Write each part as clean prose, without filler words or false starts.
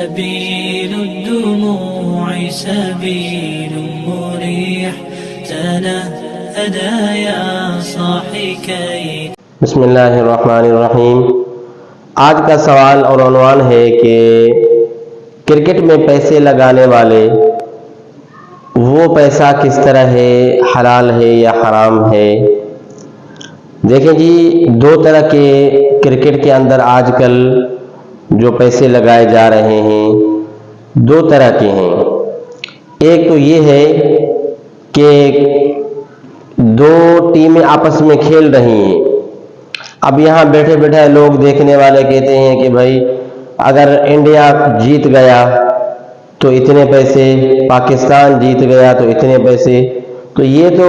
سبيل الدموع سبيل مريح تنهدى يا صاحي كي. بسم اللہ الرحمن الرحیم۔ آج کا سوال اور عنوان ہے کہ کرکٹ میں پیسے لگانے والے وہ پیسہ کس طرح ہے، حلال ہے یا حرام ہے؟ دیکھیں جی، دو طرح کے کرکٹ کے اندر آج کل جو پیسے لگائے جا رہے ہیں دو طرح کے ہیں۔ ایک تو یہ ہے کہ دو ٹیمیں آپس میں کھیل رہی ہیں۔ اب یہاں بیٹھے بیٹھے لوگ دیکھنے والے کہتے ہیں کہ بھائی اگر انڈیا جیت گیا تو اتنے پیسے، پاکستان جیت گیا تو اتنے پیسے، تو یہ تو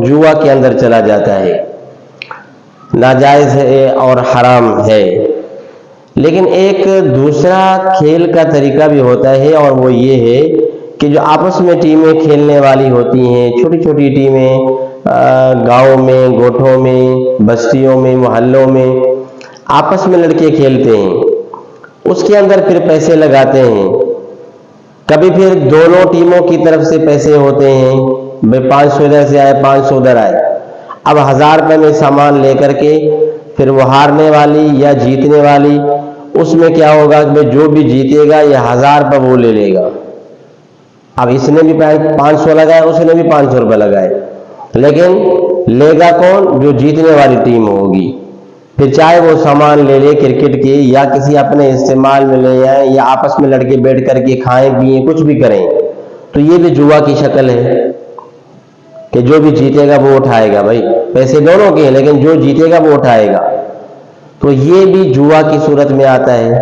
جوا کے اندر چلا جاتا ہے، ناجائز ہے اور حرام ہے۔ لیکن ایک دوسرا کھیل کا طریقہ بھی ہوتا ہے، اور وہ یہ ہے کہ جو آپس میں ٹیمیں کھیلنے والی ہوتی ہیں، چھوٹی چھوٹی ٹیمیں، گاؤں میں، گوٹھوں میں، بستیوں میں، محلوں میں آپس میں لڑکے کھیلتے ہیں، اس کے اندر پھر پیسے لگاتے ہیں۔ کبھی پھر دونوں ٹیموں کی طرف سے پیسے ہوتے ہیں، 500 ادھر سے آئے، 500 ادھر آئے۔ اب 1000 روپے میں سامان لے کر کے پھر وہ ہارنے والی یا جیتنے والی، اس میں کیا ہوگا کہ جو بھی جیتے گا یہ 1000 روپے وہ لے لے گا۔ اب اس نے بھی 500 لگائے، اس نے بھی 500 روپے لگائے، لیکن لے گا کون؟ جو جیتنے والی ٹیم ہوگی۔ پھر چاہے وہ سامان لے لے کرکٹ کے یا کسی اپنے استعمال میں لے جائیں یا آپس میں لڑکے بیٹھ کر کے کھائیں پیئیں، کچھ بھی کریں، تو یہ بھی جوا کی شکل ہے کہ جو بھی جیتے گا وہ اٹھائے گا۔ بھائی پیسے دونوں کے ہیں، لیکن جو جیتے گا وہ اٹھائے گا، تو یہ بھی جوا کی صورت میں آتا ہے۔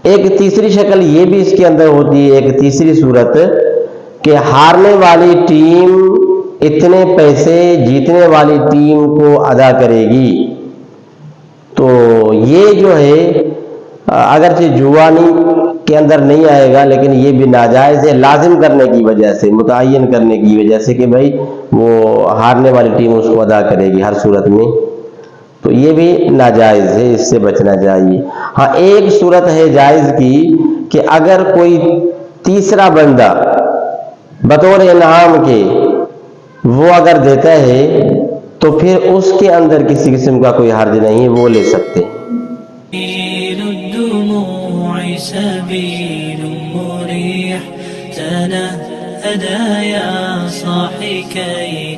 ایک تیسری شکل یہ بھی اس کے اندر ہوتی ہے، ایک تیسری صورت کہ ہارنے والی ٹیم اتنے پیسے جیتنے والی ٹیم کو ادا کرے گی۔ تو یہ جو ہے اگرچہ جوا کے اندر نہیں آئے گا، لیکن یہ بھی ناجائز ہے، لازم کرنے کی وجہ سے، متعین کرنے کی وجہ سے کہ بھائی وہ ہارنے والی ٹیم اس کو ادا کرے گی ہر صورت میں، تو یہ بھی ناجائز ہے، اس سے بچنا چاہیے۔ ہاں ایک صورت ہے جائز کی کہ اگر کوئی تیسرا بندہ بطور انعام کے وہ اگر دیتا ہے تو پھر اس کے اندر کسی قسم کا کوئی حرج نہیں، وہ لے سکتے ہیں۔ سبيل الدموع سبيل مريح تنهدى يا صاحي كي